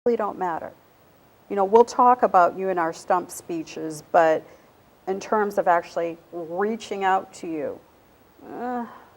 simply don't matter. You know, we'll talk about you in our stump speeches, but in terms of actually reaching out to you,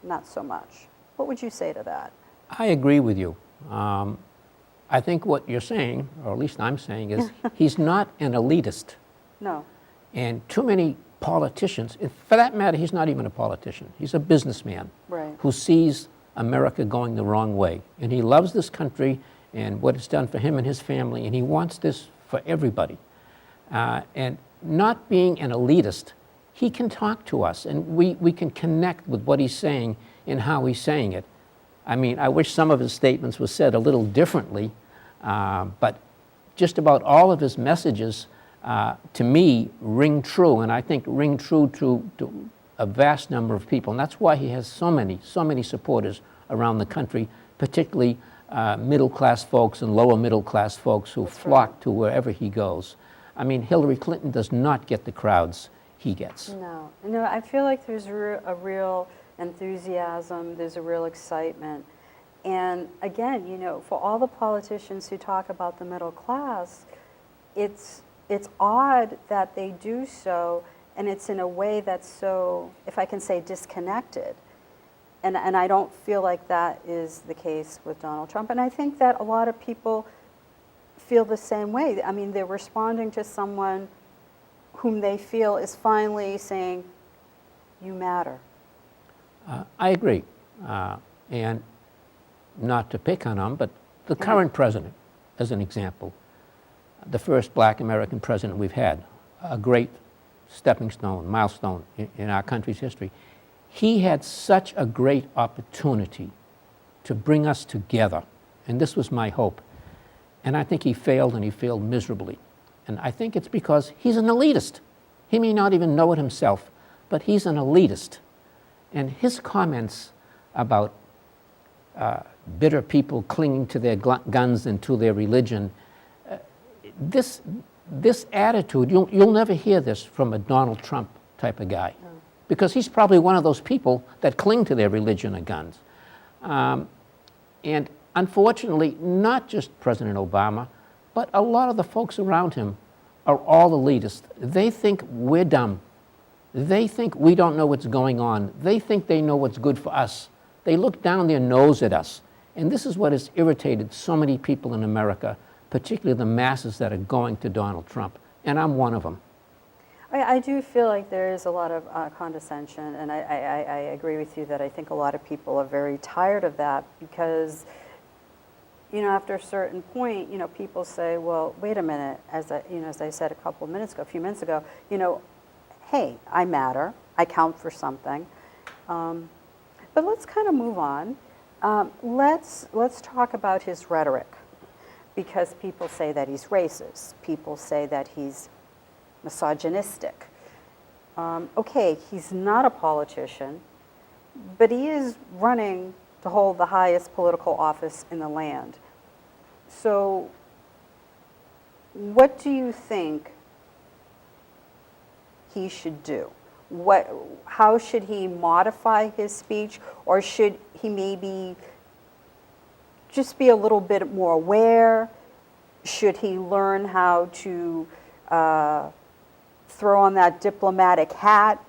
not so much. What would you say to that? I agree with you. I think what you're saying, or at least I'm saying, is he's not an elitist. No. And too many politicians, for that matter, he's not even a politician. He's a businessman Right. who sees America going the wrong way. And he loves this country and what it's done for him and his family, and he wants this for everybody. And not being an elitist, he can talk to us, and we can connect with what he's saying and how he's saying it. I mean, I wish some of his statements were said a little differently, but just about all of his messages, to me, ring true, and I think ring true to a vast number of people. And that's why he has so many supporters around the country, particularly middle-class folks and lower middle-class folks who flock to wherever he goes. I mean, Hillary Clinton does not get the crowds he gets. No, I feel like there's a real enthusiasm, there's a real excitement. And again, you know, for all the politicians who talk about the middle class, it's odd that they do so, and it's in a way that's so, if I can say, disconnected. And I don't feel like that is the case with Donald Trump. And I think that a lot of people feel the same way. I mean, they're responding to someone whom they feel is finally saying, you matter. I agree. And not to pick on him, but the current president, as an example, the first black American president we've had, a great stepping stone, milestone in our country's history. He had such a great opportunity to bring us together, and this was my hope. And I think he failed, and he failed miserably. And I think it's because he's an elitist. He may not even know it himself, but he's an elitist. And his comments about bitter people clinging to their guns and to their religion, this attitude, you'll never hear this from a Donald Trump type of guy, because he's probably one of those people that cling to their religion and guns. And unfortunately, not just President Obama, but a lot of the folks around him are all elitists. They think we're dumb. They think we don't know what's going on. They think they know what's good for us. They look down their nose at us. And this is what has irritated so many people in America, particularly the masses that are going to Donald Trump. And I'm one of them. I do feel like there is a lot of condescension, and I agree with you that I think a lot of people are very tired of that because, you know, after a certain point, you know, people say, well, wait a minute, as I said a few minutes ago, you know, hey, I matter, I count for something. But let's kind of move on. Let's talk about his rhetoric, because people say that he's racist. People say that he's misogynistic. Okay, he's not a politician, but he is running to hold the highest political office in the land. So what do you think he should do? How should he modify his speech, or should he maybe just be a little bit more aware? Should he learn how to throw on that diplomatic hat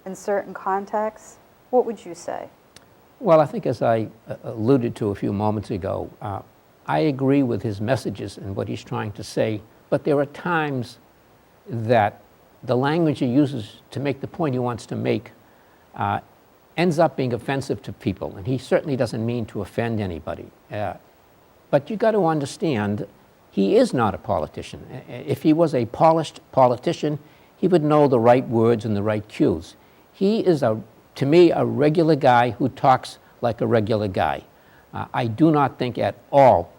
in certain contexts? What would you say? Well, I think as I alluded to a few moments ago, I agree with his messages and what he's trying to say, but there are times that the language he uses to make the point he wants to make ends up being offensive to people, and he certainly doesn't mean to offend anybody. But you got to understand, he is not a politician. If he was a polished politician, he would know the right words and the right cues. He is, to me, a regular guy who talks like a regular guy. I do not think at all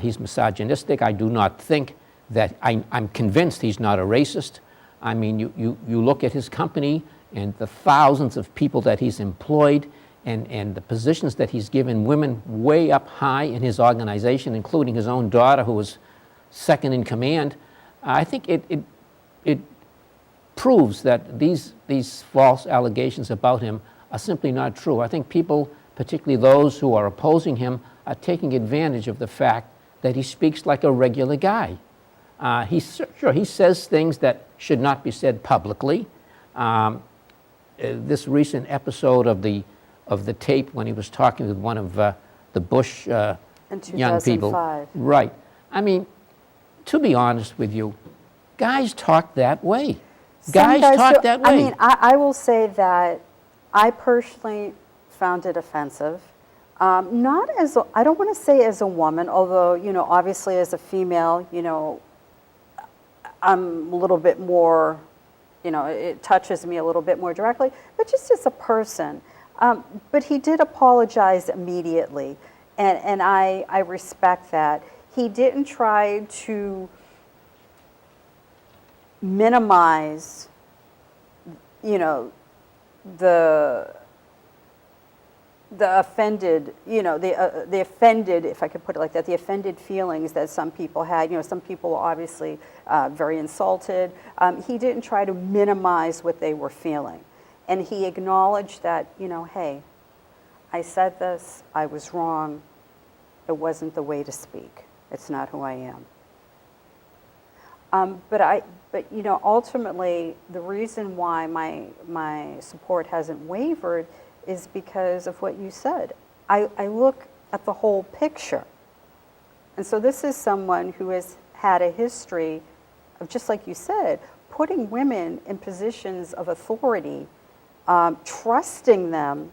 he's misogynistic. I do not think that, I'm convinced he's not a racist. I mean, you look at his company and the thousands of people that he's employed and the positions that he's given women way up high in his organization, including his own daughter, who was second in command. I think it proves that these false allegations about him are simply not true. I think people, particularly those who are opposing him, are taking advantage of the fact that he speaks like a regular guy. Sure, he says things that should not be said publicly. This recent episode of the tape when he was talking with one of the Bush In young people. 2005. Right. I mean, to be honest with you, guys talk that way. Some Guys talk do. that way. I mean, I will say that I personally found it offensive. Not as, I don't want to say as a woman, although, obviously as a female, I'm a little bit more, it touches me a little bit more directly, but just as a person. But he did apologize immediately, and I respect that. He didn't try to minimize, the offended, the offended, if I could put it like that, the offended feelings that some people had. Some people were obviously very insulted. He didn't try to minimize what they were feeling. And he acknowledged that, hey, I said this, I was wrong, it wasn't the way to speak. It's not who I am. But ultimately, the reason why my support hasn't wavered is because of what you said. I look at the whole picture. And so this is someone who has had a history of, just like you said, putting women in positions of authority, trusting them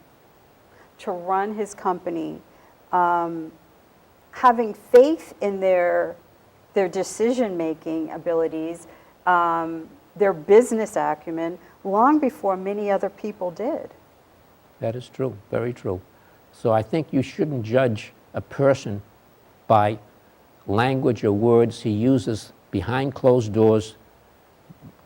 to run his company, having faith in their decision-making abilities, their business acumen, long before many other people did. That is true, very true. So I think you shouldn't judge a person by language or words he uses behind closed doors,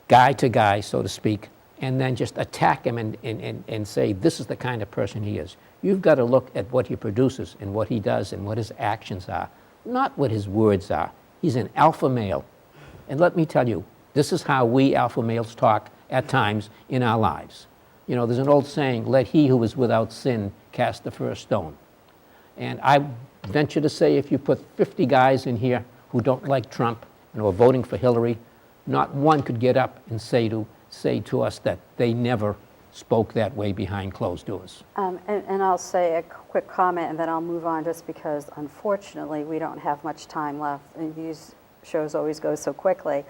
guy to guy, so to speak, and then just attack him and say, this is the kind of person he is. You've got to look at what he produces and what he does and what his actions are, not what his words are. He's an alpha male. And let me tell you, this is how we alpha males talk at times in our lives. There's an old saying, let he who is without sin cast the first stone. And I venture to say if you put 50 guys in here who don't like Trump and who are voting for Hillary, not one could get up and say to us that they never spoke that way behind closed doors. And I'll say a quick comment and then I'll move on, just because unfortunately we don't have much time left and these shows always go so quickly.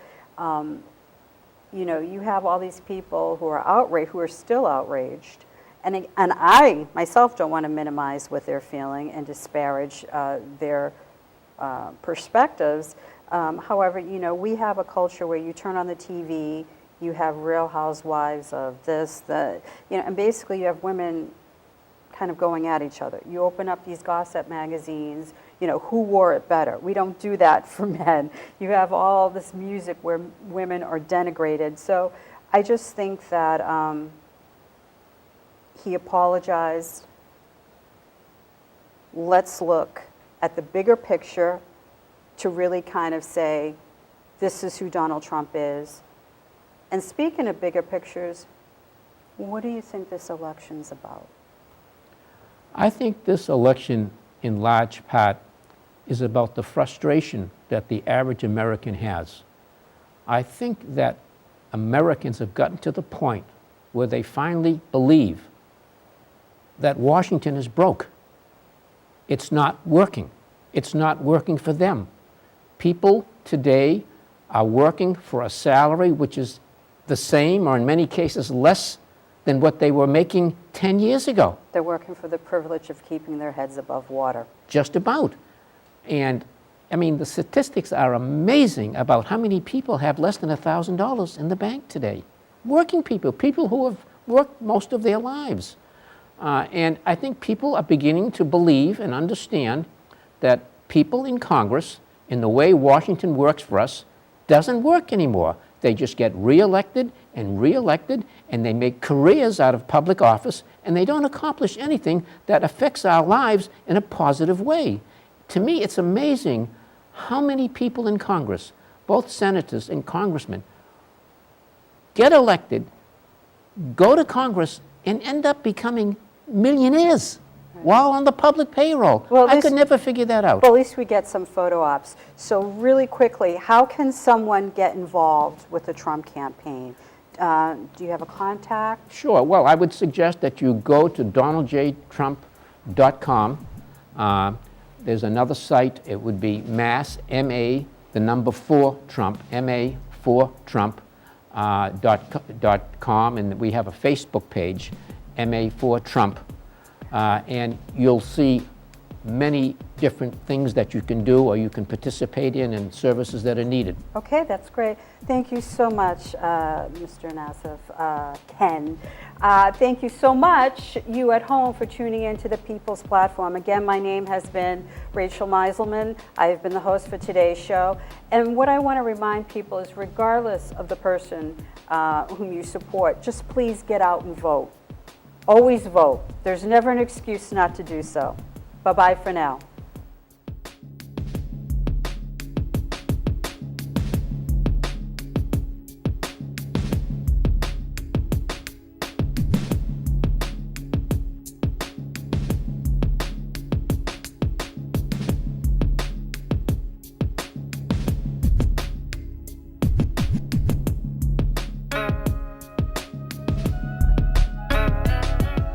You have all these people who are outraged, who are still outraged, and I myself don't want to minimize what they're feeling and disparage their perspectives. However, we have a culture where you turn on the TV, you have Real Housewives of this, and basically you have women kind of going at each other. You open up these gossip magazines, who wore it better? We don't do that for men. You have all this music where women are denigrated. So I just think that he apologized. Let's look at the bigger picture to really kind of say, this is who Donald Trump is. And speaking of bigger pictures, what do you think this election's about? I think this election, in large part, is about the frustration that the average American has. I think that Americans have gotten to the point where they finally believe that Washington is broke. It's not working. It's not working for them. People today are working for a salary which is the same, or in many cases less, than what they were making 10 years ago. They're working for the privilege of keeping their heads above water. Just about. And I mean, the statistics are amazing about how many people have less than $1,000 in the bank today. Working people, people who have worked most of their lives. And I think people are beginning to believe and understand that people in Congress, in the way Washington works for us, doesn't work anymore. They just get reelected, and they make careers out of public office, and they don't accomplish anything that affects our lives in a positive way. To me, it's amazing how many people in Congress, both senators and congressmen, get elected, go to Congress, and end up becoming millionaires. Right. while on the public payroll. Well, I this- could never figure that out. Well, at least we get some photo ops. So really quickly, how can someone get involved with the Trump campaign? Do you have a contact? Sure. Well, I would suggest that you go to donaldjtrump.com. There's another site. It would be mass, M-A, the number 4 Trump, MA4Trump, .com, and we have a Facebook page, MA4Trump, and you'll see many different things that you can do or you can participate in and services that are needed. Okay, that's great. Thank you so much, Mr. Nassif, Ken. Thank you so much, you at home, for tuning in to the People's Platform. Again, my name has been Rachel Meiselman. I've been the host for today's show. And what I want to remind people is, regardless of the person whom you support, just please get out and vote. Always vote. There's never an excuse not to do so. Bye-bye for now.